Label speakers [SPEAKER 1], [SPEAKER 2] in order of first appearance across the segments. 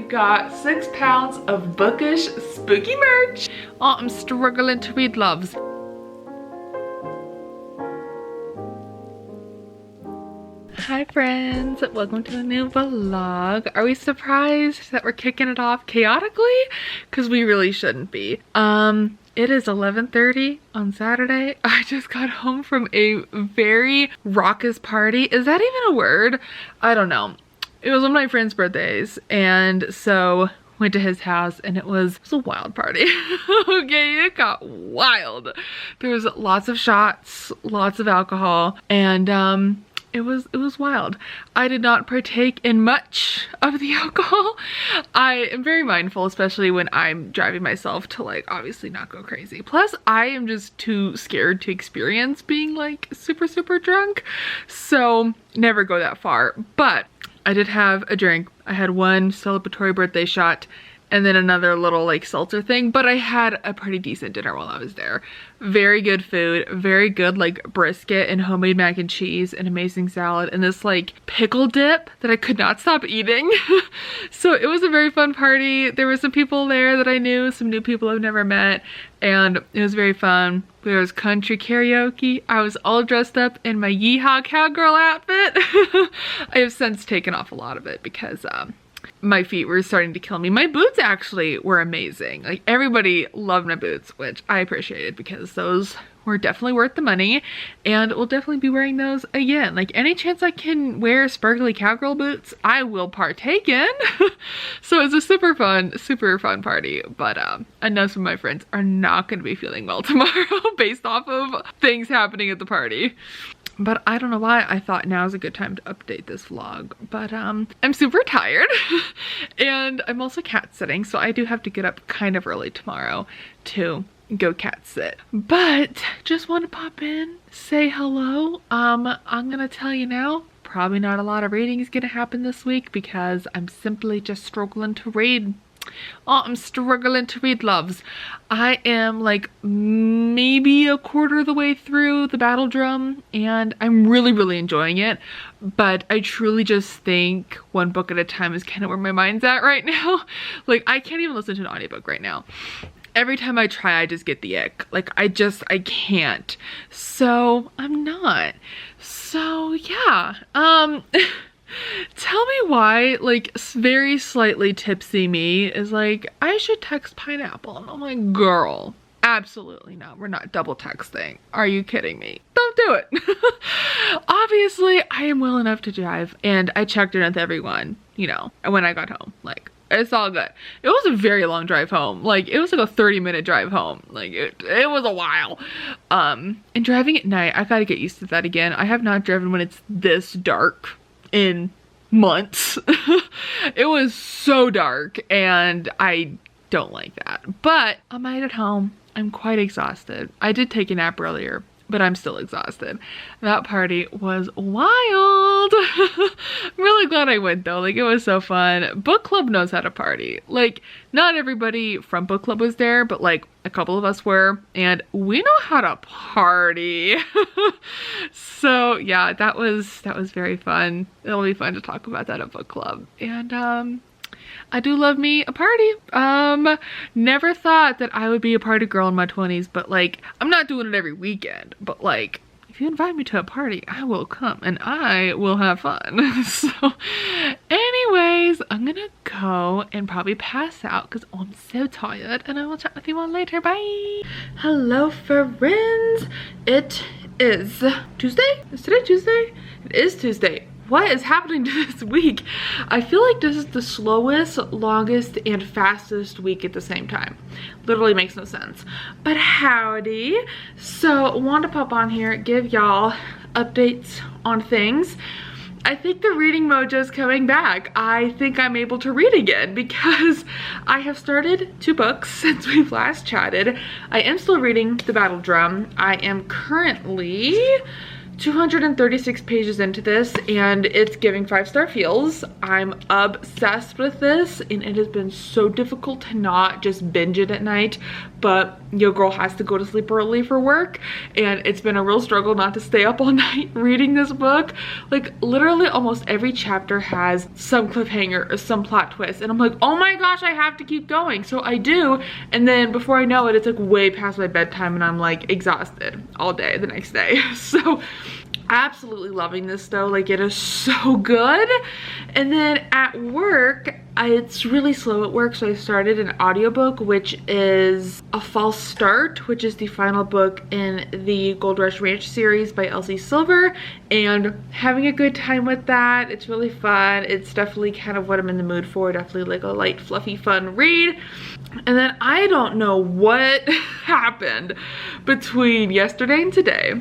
[SPEAKER 1] got 6 pounds of Bookish spooky merch. Oh, I'm struggling to read, loves. Hi friends, welcome to a new vlog. Are we surprised that we're kicking it off chaotically? Because we really shouldn't be. It is 11:30 on Saturday. I just got home from a very raucous party. Is that even a word? I don't know. It was one of my friend's birthdays, and so went to his house, and it was a wild party. Okay, it got wild. There was lots of shots, lots of alcohol, and it was wild. I did not partake in much of the alcohol. I am very mindful, especially when I'm driving myself, to like obviously not go crazy. Plus, I am just too scared to experience being like super drunk. So never go that far. But I did have a drink. I had one celebratory birthday shot and then another little like seltzer thing, but I had a pretty decent dinner while I was there. Very good food, very good like brisket and homemade mac and cheese and amazing salad and this like pickle dip that I could not stop eating. So it was a very fun party. There were some people there that I knew, some new people I've never met, and it was very fun. There was country karaoke. I was all dressed up in my Yeehaw cowgirl outfit. I have since taken off a lot of it because my feet were starting to kill me. My boots actually were amazing. Like everybody loved my boots, which I appreciated because those were definitely worth the money, and we'll definitely be wearing those again. Like any chance I can wear sparkly cowgirl boots, I will partake in. So it's a super fun party, but I know some of my friends are not going to be feeling well tomorrow based off of things happening at the party. But I don't know why I thought now is a good time to update this vlog. But I'm super tired and I'm also cat sitting, so I do have to get up kind of early tomorrow to go cat sit. But just want to pop in, say hello. I'm gonna tell you now, probably not a lot of reading is gonna happen this week because I'm simply just struggling to read. Oh, I'm struggling to read, loves. I am like maybe a quarter of the way through the Battle Drum, and I'm really enjoying it. But I truly just think one book at a time is kind of where my mind's at right now. Like I can't even listen to an audiobook right now. Every time I try, I just get the ick. Like I can't. So I'm not. So yeah. Tell me why, like, very slightly tipsy me is like, I should text pineapple. And I'm like, girl, absolutely not. We're not double texting. Are you kidding me? Don't do it. Obviously, I am well enough to drive, and I checked in with everyone, you know, when I got home. Like, it's all good. It was a very long drive home. Like, it was like a 30-minute drive home. Like, it was a while. And driving at night, I gotta get used to that again. I have not driven when it's this dark in months. It was so dark and I don't like that, but I made it home. I'm quite exhausted. I did take a nap earlier, but I'm still exhausted. That party was wild. I'm really glad I went though. Like it was so fun. Book club knows how to party. Like not everybody from book club was there, but like a couple of us were, and we know how to party. So yeah, that was very fun. It'll be fun to talk about that at book club. And I do love me a party. Never thought that I would be a party girl in my 20s, but like I'm not doing it every weekend, but like if you invite me to a party, I will come and I will have fun. So anyways, I'm gonna go and probably pass out because I'm so tired, and I will chat with you all later. Bye. Hello friends. It is Tuesday? Is today Tuesday? It is Tuesday. What is happening to this week? I feel like this is the slowest, longest, and fastest week at the same time. Literally makes no sense. But howdy. So want to pop on here, give y'all updates on things. I think the reading mojo is coming back. I think I'm able to read again because I have started 2 books since we've last chatted. I am still reading The Battle Drum. I am currently 236 pages into this and it's giving 5-star feels. I'm obsessed with this and it has been so difficult to not just binge it at night, but your girl has to go to sleep early for work and it's been a real struggle not to stay up all night reading this book. Like literally almost every chapter has some cliffhanger or some plot twist and I'm like, oh my gosh, I have to keep going. So I do, and then before I know it, it's like way past my bedtime and I'm like exhausted all day the next day. So absolutely loving this though, like it is so good. And then at work, it's really slow at work, so I started an audiobook, which is A False Start, which is the final book in the Gold Rush Ranch series by Elsie Silver, and having a good time with that. It's really fun. It's definitely kind of what I'm in the mood for, definitely like a light, fluffy, fun read. And then I don't know what happened between yesterday and today,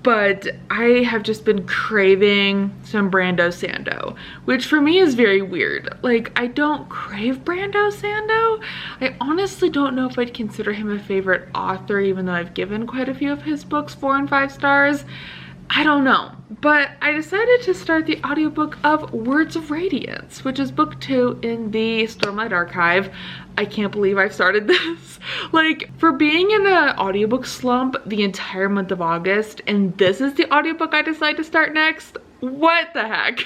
[SPEAKER 1] but I have just been craving some Brando Sando, which for me is very weird. Like, I don't crave Brando Sando. I honestly don't know if I'd consider him a favorite author, even though I've given quite a few of his books 4 and 5 stars. I don't know, but I decided to start the audiobook of Words of Radiance, which is book 2 in the Stormlight Archive. I can't believe I've started this. Like, for being in an audiobook slump the entire month of August, and this is the audiobook I decide to start next, what the heck?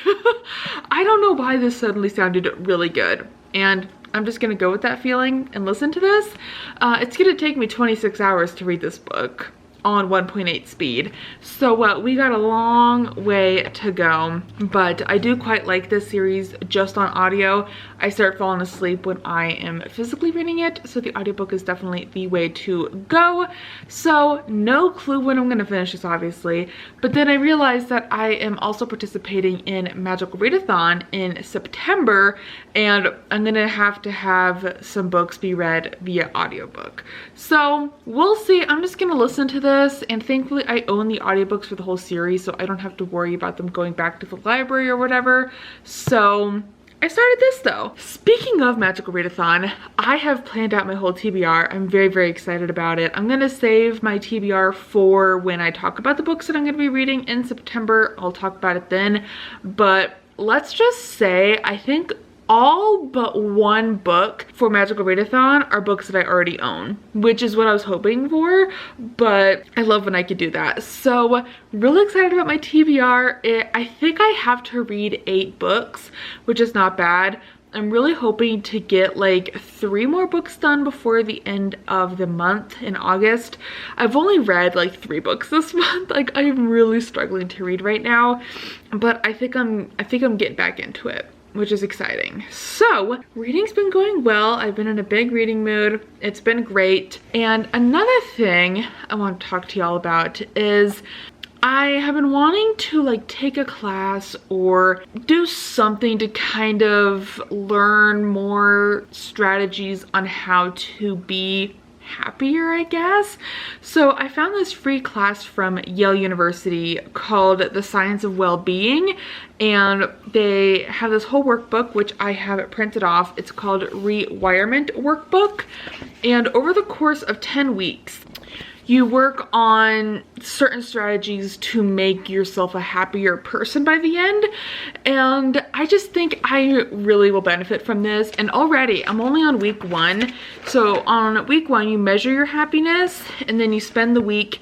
[SPEAKER 1] I don't know why this suddenly sounded really good, and I'm just gonna go with that feeling and listen to this. It's gonna take me 26 hours to read this book on 1.8 speed, so we got a long way to go, but I do quite like this series just on audio. I start falling asleep when I am physically reading it, so the audiobook is definitely the way to go. So no clue when I'm gonna finish this, obviously, but then I realized that I am also participating in Magical Readathon in September, and I'm gonna have to have some books be read via audiobook. So we'll see. I'm just gonna listen to this, and thankfully I own the audiobooks for the whole series, so I don't have to worry about them going back to the library or whatever. So I started this though. Speaking of Magical Readathon, I have planned out my whole TBR. I'm very, very excited about it. I'm gonna save my TBR for when I talk about the books that I'm gonna be reading in September. I'll talk about it then, but let's just say I think all but one book for Magical Readathon are books that I already own, which is what I was hoping for, but I love when I could do that. So really excited about my TBR. I think I have to read 8 books, which is not bad. I'm really hoping to get like 3 more books done before the end of the month in August. I've only read like 3 books this month. Like, I'm really struggling to read right now, but I think I'm getting back into it, which is exciting. So reading's been going well. I've been in a big reading mood. It's been great. And another thing I want to talk to y'all about is I have been wanting to like take a class or do something to kind of learn more strategies on how to be happier, I guess. So I found this free class from Yale University called The Science of Well-Being, and they have this whole workbook, which I have it printed off. It's called Rewirement Workbook, and over the course of 10 weeks, you work on certain strategies to make yourself a happier person by the end. And I just think I really will benefit from this. And already, I'm only on week 1. So on week 1, you measure your happiness, and then you spend the week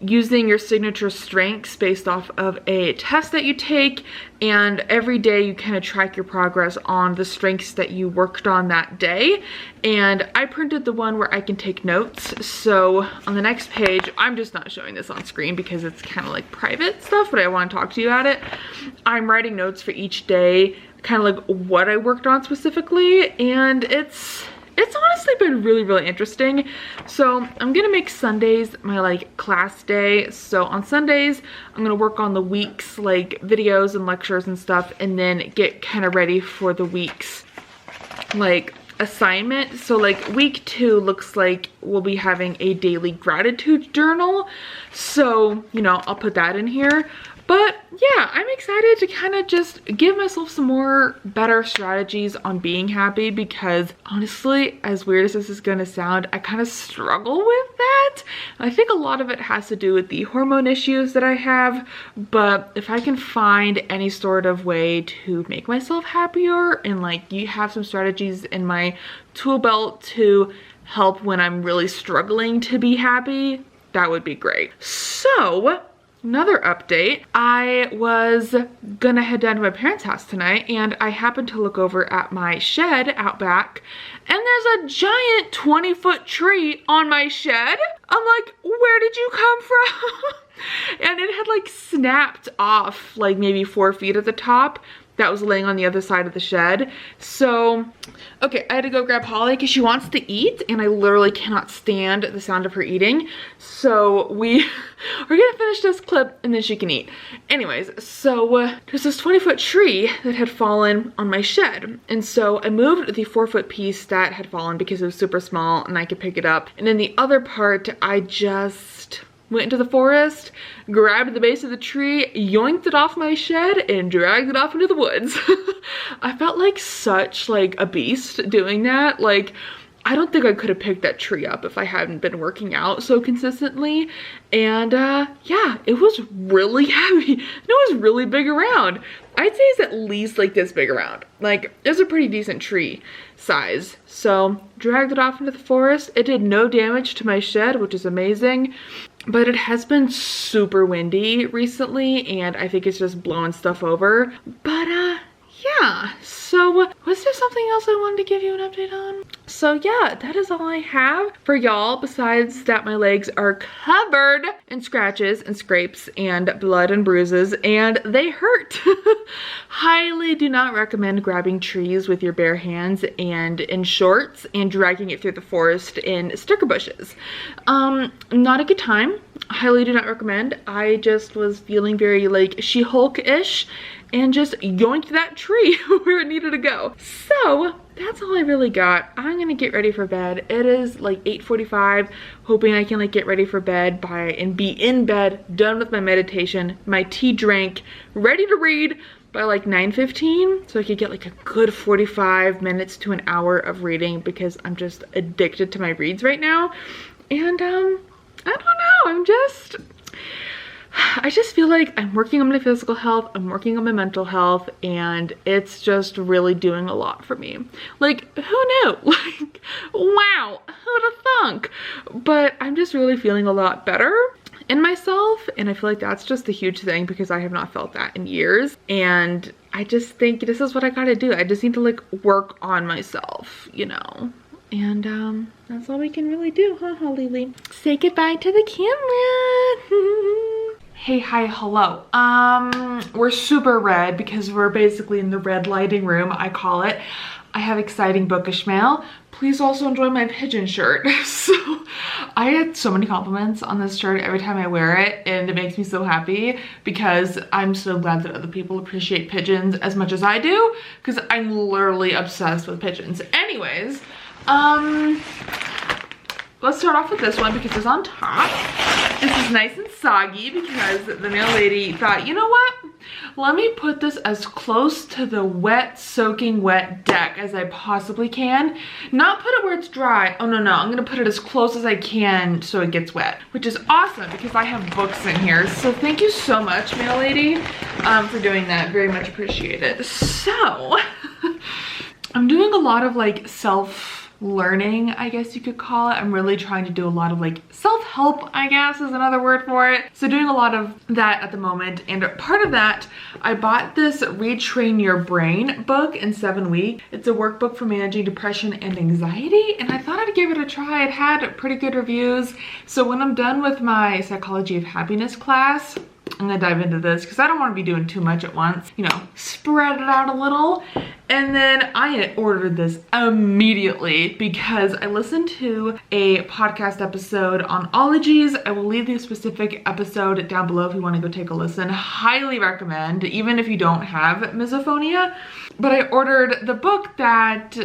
[SPEAKER 1] using your signature strengths based off of a test that you take. And every day you kind of track your progress on the strengths that you worked on that day. And I printed the one where I can take notes. So on the next page, I'm just not showing this on screen because it's kind of like private stuff, but I want to talk to you about it. I'm writing notes for each day, kind of like what I worked on specifically, and it's honestly been really, really interesting. So I'm gonna make Sundays my like class day. So on Sundays, I'm gonna work on the week's like videos and lectures and stuff, and then get kind of ready for the week's like assignment. So like week 2 looks like we'll be having a daily gratitude journal. So, you know, I'll put that in here. But yeah, I'm excited to kind of just give myself some more better strategies on being happy, because honestly, as weird as this is gonna sound, I kind of struggle with that. that. I think a lot of it has to do with the hormone issues that I have, but if I can find any sort of way to make myself happier and like you have some strategies in my tool belt to help when I'm really struggling to be happy, that would be great. So, another update, I was gonna head down to my parents' house tonight and I happened to look over at my shed out back and there's a giant 20-foot tree on my shed. I'm like, where did you come from? And it had like snapped off like maybe 4 feet at the top that was laying on the other side of the shed. So, okay, I had to go grab Holly because she wants to eat and I literally cannot stand the sound of her eating. So we're gonna finish this clip and then she can eat. Anyways, so there's this 20-foot tree that had fallen on my shed. And so I moved the 4-foot piece that had fallen because it was super small and I could pick it up. And then the other part, I just went into the forest, grabbed the base of the tree, yoinked it off my shed, and dragged it off into the woods. I felt like such like a beast doing that. Like, I don't think I could have picked that tree up if I hadn't been working out so consistently. And yeah, it was really heavy. And it was really big around. I'd say it's at least like this big around. Like, it's a pretty decent tree size. So, dragged it off into the forest. It did no damage to my shed, which is amazing. But it has been super windy recently and I think it's just blowing stuff over. But yeah, so was there something else I wanted to give you an update on? So yeah, that is all I have for y'all, besides that my legs are covered in scratches and scrapes and blood and bruises and they hurt. Highly do not recommend grabbing trees with your bare hands and in shorts and dragging it through the forest in sticker bushes. Not a good time. Highly do not recommend. I just was feeling very like She-Hulk-ish and just yoinked that tree where it needed to go. So that's all I really got. I'm gonna get ready for bed. It is like 8:45, hoping I can like get ready for bed and be in bed, done with my meditation, my tea drank, ready to read by like 9:15, so I could get like a good 45 minutes to an hour of reading because I'm just addicted to my reads right now. And I don't know, I just feel like I'm working on my physical health, I'm working on my mental health, and it's just really doing a lot for me. Like, who knew? Like, wow, who'd have thunk? But I'm just really feeling a lot better in myself, and I feel like that's just a huge thing because I have not felt that in years. And I just think this is what I gotta do. I just need to like work on myself, you know? And that's all we can really do, huh, Holly? Say goodbye to the camera. Hey, hi, hello. We're super red because we're basically in the red lighting room, I call it. I have exciting bookish mail. Please also enjoy my pigeon shirt. So I get so many compliments on this shirt every time I wear it, and it makes me so happy because I'm so glad that other people appreciate pigeons as much as I do, because I'm literally obsessed with pigeons. Anyways, let's start off with this one because it's on top. This is nice and soggy because the mail lady thought, you know what? Let me put this as close to the wet, soaking wet deck as I possibly can. Not put it where it's dry. Oh, no. I'm gonna put it as close as I can so it gets wet, which is awesome because I have books in here. So thank you so much, mail lady, for doing that. Very much appreciated. So, I'm doing a lot of like self-learning, I guess you could call it. I'm really trying to do a lot of like self-help, I guess is another word for it. So doing a lot of that at the moment. And part of that, I bought this Retrain Your Brain book in 7 weeks. It's a workbook for managing depression and anxiety. And I thought I'd give it a try. It had pretty good reviews. So when I'm done with my Psychology of Happiness class, I'm gonna dive into this because I don't want to be doing too much at once, you know, spread it out a little. And then I ordered this immediately because I listened to a podcast episode on ologies. I will leave the specific episode down below if you want to go take a listen. Highly recommend, even if you don't have misophonia. But I ordered the book that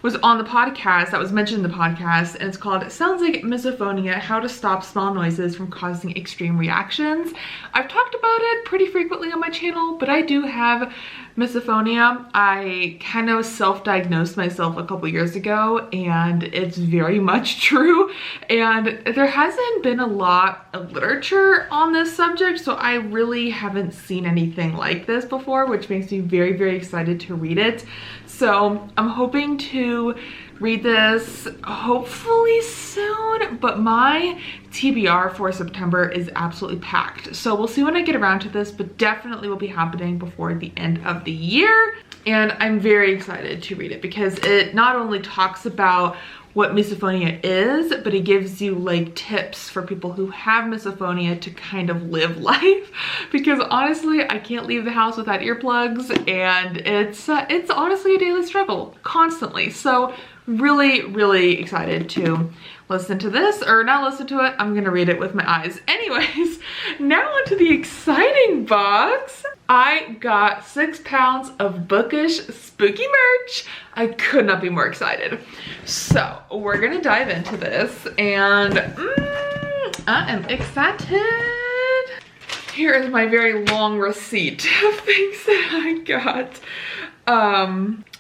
[SPEAKER 1] was on the podcast, that was mentioned in the podcast, and it's called Sounds Like Misophonia, How to Stop Small Noises from Causing Extreme Reactions. I've talked about it pretty frequently on my channel, but I do have misophonia. I kind of self-diagnosed myself a couple years ago, and it's very much true. And there hasn't been a lot of literature on this subject, so I really haven't seen anything like this before, which makes me very, very excited to read it. So I'm hoping to read this hopefully soon, but my TBR for September is absolutely packed. So we'll see when I get around to this, but definitely will be happening before the end of the year. And I'm very excited to read it because it not only talks about what misophonia is, but it gives you like tips for people who have misophonia to kind of live life. Because honestly, I can't leave the house without earplugs, and it's honestly a daily struggle constantly. So really, really excited to listen to this, or not listen to it. I'm gonna read it with my eyes. Anyways, now onto the exciting box. I got 6 pounds of Bookish spooky merch. I could not be more excited. So we're gonna dive into this, and I am excited. Here is my very long receipt of things that I got.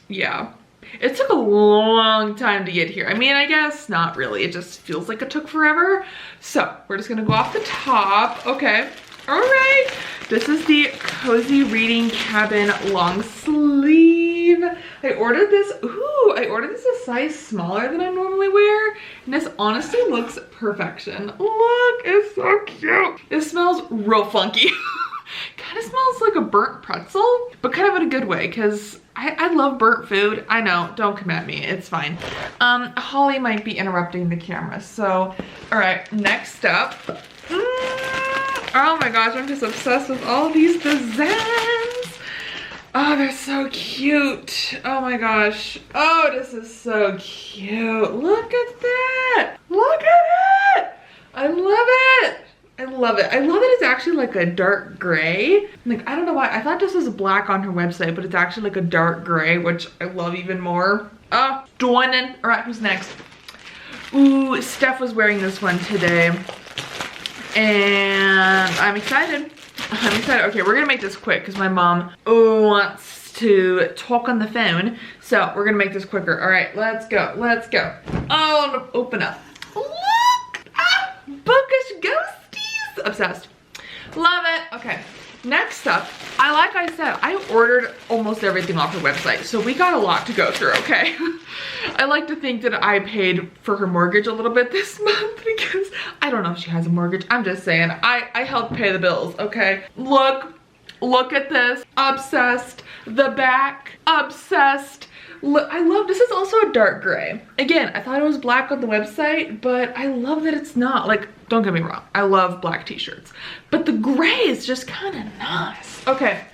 [SPEAKER 1] Yeah. It took a long time to get here. I mean, I guess not really. It just feels like it took forever. So we're just gonna go off the top. Okay, all right. This is the Cozy Reading Cabin long sleeve. I ordered this a size smaller than I normally wear. And this honestly looks perfection. Look, it's so cute. It smells real funky. Kind of smells like a burnt pretzel, but kind of in a good way, because I love burnt food. I know, don't come at me, it's fine. Holly might be interrupting the camera, so, all right, next up. Oh my gosh, I'm just obsessed with all these designs. Oh, they're so cute. Oh my gosh. Oh, this is so cute. Look at that. Look at it. I love it. I love it. I love that it's actually like a dark gray. Like, I don't know why. I thought this was black on her website, but it's actually like a dark gray, which I love even more. Oh, stunning. All right, who's next? Ooh, Steph was wearing this one today. And I'm excited. I'm excited. Okay, we're gonna make this quick because my mom wants to talk on the phone. So we're gonna make this quicker. All right, let's go. Let's go. Oh, open up. Look! Ah, Bookish Ghosties. Obsessed. Love it. Okay, next up, like I said, I ordered almost everything off her website, so we got a lot to go through, okay? I like to think that I paid for her mortgage a little bit this month because I don't know if she has a mortgage. I'm just saying, I helped pay the bills, okay? Look at this. Obsessed. The back. Obsessed. Look, I love, this is also a dark gray. Again, I thought it was black on the website, but I love that it's not. Like, don't get me wrong, I love black t-shirts, but the gray is just kind of nice. Okay,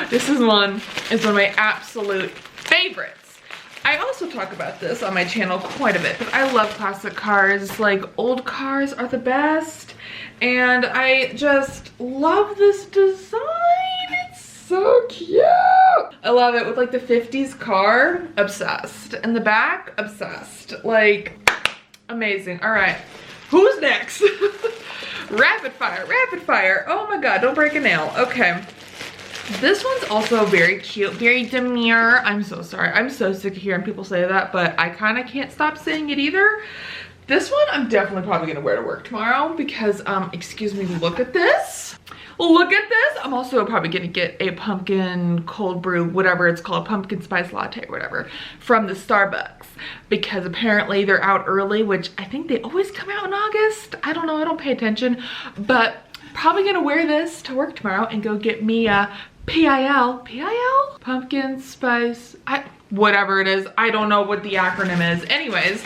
[SPEAKER 1] this is one of my absolute favorites. I also talk about this on my channel quite a bit because I love classic cars. Like, old cars are the best, and I just love this design. It's so cute. I love it with like the 50s car. Obsessed. In the back, obsessed. Like, amazing. All right, who's next? Rapid fire, rapid fire. Oh my God, don't break a nail. Okay. This one's also very cute, very demure. I'm so sorry. I'm so sick of hearing people say that, but I kind of can't stop saying it either. This one I'm definitely probably gonna wear to work tomorrow because, excuse me, look at this. Look at this. I'm also probably gonna get a pumpkin cold brew, whatever it's called, pumpkin spice latte or whatever, from the Starbucks, because apparently they're out early, which I think they always come out in August. I don't know, I don't pay attention, but probably gonna wear this to work tomorrow and go get me a PIL? Pumpkin spice, whatever it is. I don't know what the acronym is. Anyways,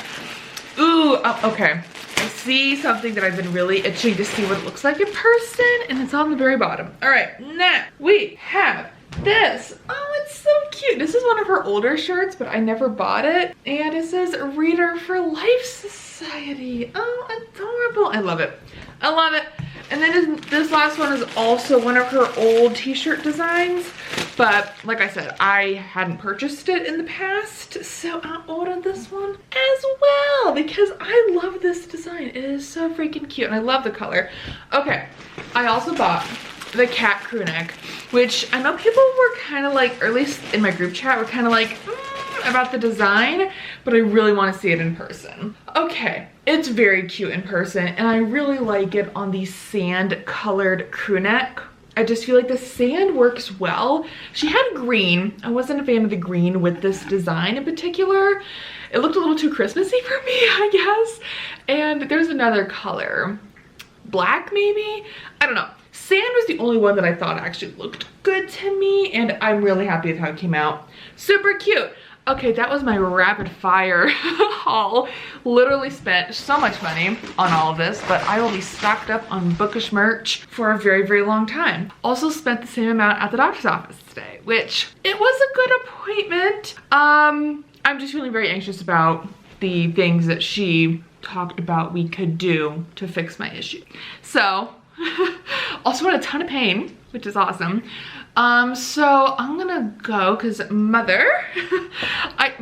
[SPEAKER 1] ooh, okay. I see something that I've been really itching to see what it looks like in person, and it's on the very bottom. All right, next we have this. Oh, it's so cute. This is one of her older shirts, but I never bought it. And it says Reader for Life Society. Oh, adorable. I love it. I love it. And then this last one is also one of her old t-shirt designs, but like I said, I hadn't purchased it in the past, so I ordered this one as well because I love this design. It is so freaking cute and I love the color. Okay, I also bought the cat crew neck, which I know people were kind of like, or at least in my group chat, were kind of like, about the design, but I really want to see it in person. Okay, it's very cute in person, and I really like it on the sand colored crew neck. I just feel like the sand works well. She had green. I wasn't a fan of the green with this design in particular. It looked a little too Christmassy for me, I guess. And there's another color. Black, maybe? I don't know. Sand was the only one that I thought actually looked good to me, and I'm really happy with how it came out. Super cute. Okay, that was my rapid fire haul. Literally spent so much money on all of this, but I will be stocked up on Bookish merch for a very, very long time. Also spent the same amount at the doctor's office today, which it was a good appointment. I'm just feeling very anxious about the things that she talked about we could do to fix my issue. So, also in a ton of pain, which is awesome. So I'm gonna go because mother,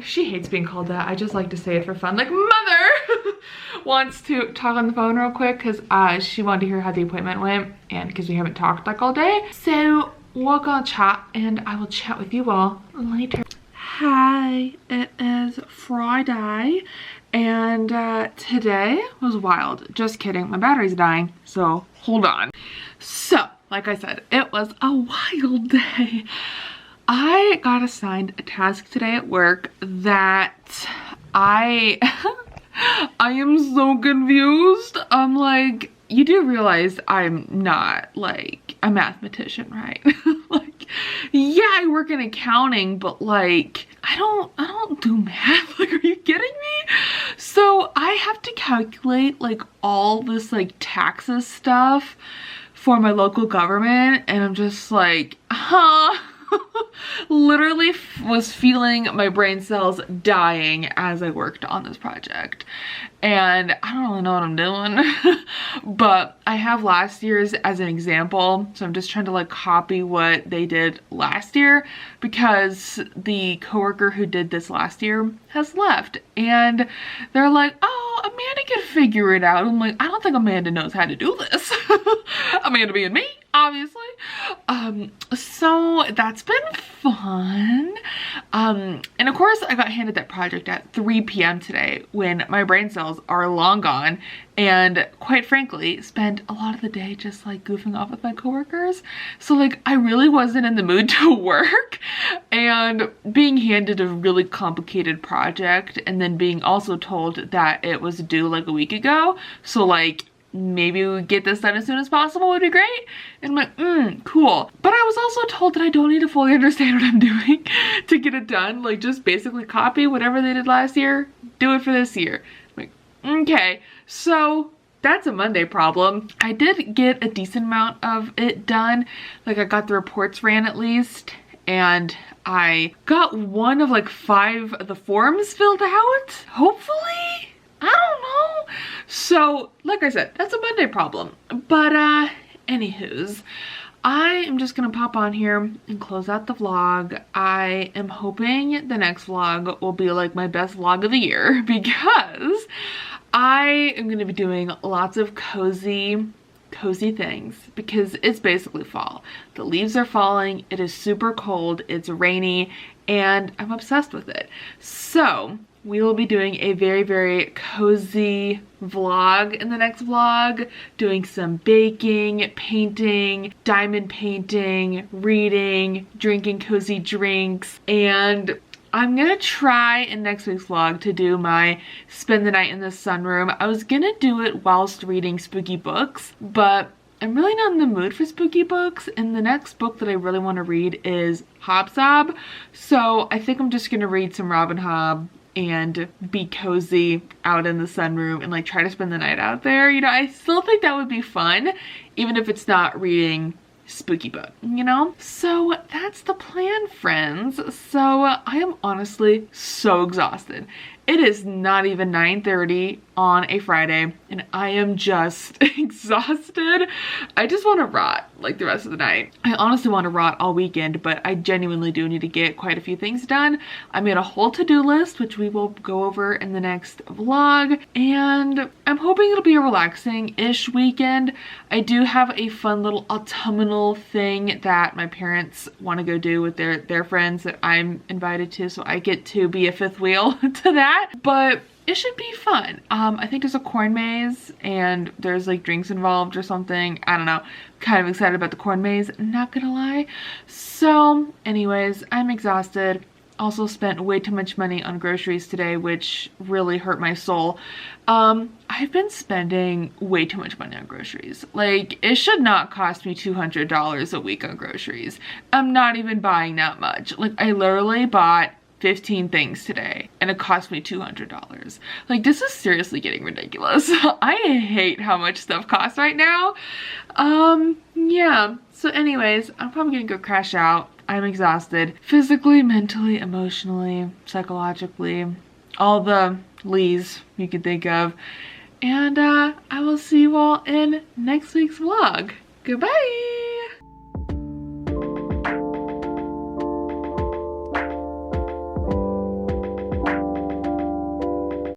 [SPEAKER 1] she hates being called that. I just like to say it for fun. Like, mother wants to talk on the phone real quick because she wanted to hear how the appointment went, and because we haven't talked like all day. So we're gonna chat, and I will chat with you all later. Hi, it is Friday, and today was wild. Just kidding, my battery's dying, so hold on. So, like I said, it was a wild day. I got assigned a task today at work that I am so confused. I'm like, you do realize I'm not like a mathematician, right? Like, yeah, I work in accounting, but like, I don't do math. Like, are you kidding me? So I have to calculate like all this like taxes stuff for my local government, and I'm just like, huh? Literally was feeling my brain cells dying as I worked on this project, and I don't really know what I'm doing. But I have last year's as an example, so I'm just trying to like copy what they did last year, because the coworker who did this last year has left, and they're like, oh, Amanda can figure it out. I'm like, I don't think Amanda knows how to do this. Amanda being me, obviously. So that's been fun. And of course I got handed that project at 3 p.m. today when my brain cells are long gone, and quite frankly spent a lot of the day just like goofing off with my coworkers. So like, I really wasn't in the mood to work, and being handed a really complicated project and then being also told that it was due like a week ago, so like maybe we get this done as soon as possible would be great. And I'm like, cool. But I was also told that I don't need to fully understand what I'm doing to get it done. Like, just basically copy whatever they did last year, do it for this year. I'm like, okay. So that's a Monday problem. I did get a decent amount of it done. Like, I got the reports ran at least, and I got one of like 5 of the forms filled out, hopefully. I don't know. So, like I said, that's a Monday problem. But, anywho's, I am just gonna pop on here and close out the vlog. I am hoping the next vlog will be like my best vlog of the year, because I am gonna be doing lots of cozy things, because it's basically fall. The leaves are falling, it is super cold, it's rainy, and I'm obsessed with it. So we will be doing a very, very cozy vlog in the next vlog, doing some baking, painting, diamond painting, reading, drinking cozy drinks, and I'm gonna try in next week's vlog to do my spend the night in the sunroom. I was gonna do it whilst reading spooky books, but I'm really not in the mood for spooky books, and the next book that I really want to read is Hobsob, so I think I'm just gonna read some Robin Hobb and be cozy out in the sunroom and like try to spend the night out there. You know, I still think that would be fun, even if it's not reading spooky book, you know? So that's the plan, friends. So I am honestly so exhausted. It is not even 9:30 on a Friday, and I am just exhausted. I just want to rot. like the rest of the night. I honestly want to rot all weekend, but I genuinely do need to get quite a few things done. I made a whole to-do list, which we will go over in the next vlog, and I'm hoping it'll be a relaxing-ish weekend. I do have a fun little autumnal thing that my parents want to go do with their friends that I'm invited to, so I get to be a fifth wheel to that, but it should be fun. I think there's a corn maze and there's like drinks involved or something. I don't know. Kind of excited about the corn maze, not gonna lie. So anyways, I'm exhausted. Also spent way too much money on groceries today, which really hurt my soul. I've been spending way too much money on groceries. Like, it should not cost me $200 a week on groceries. I'm not even buying that much. Like, I literally bought 15 things today and it cost me $200. Like, this is seriously getting ridiculous. I hate how much stuff costs right now. Yeah, so anyways, I'm probably gonna go crash out. I'm exhausted physically, mentally, emotionally, psychologically, all the lees you can think of, and I will see you all in next week's vlog. Goodbye.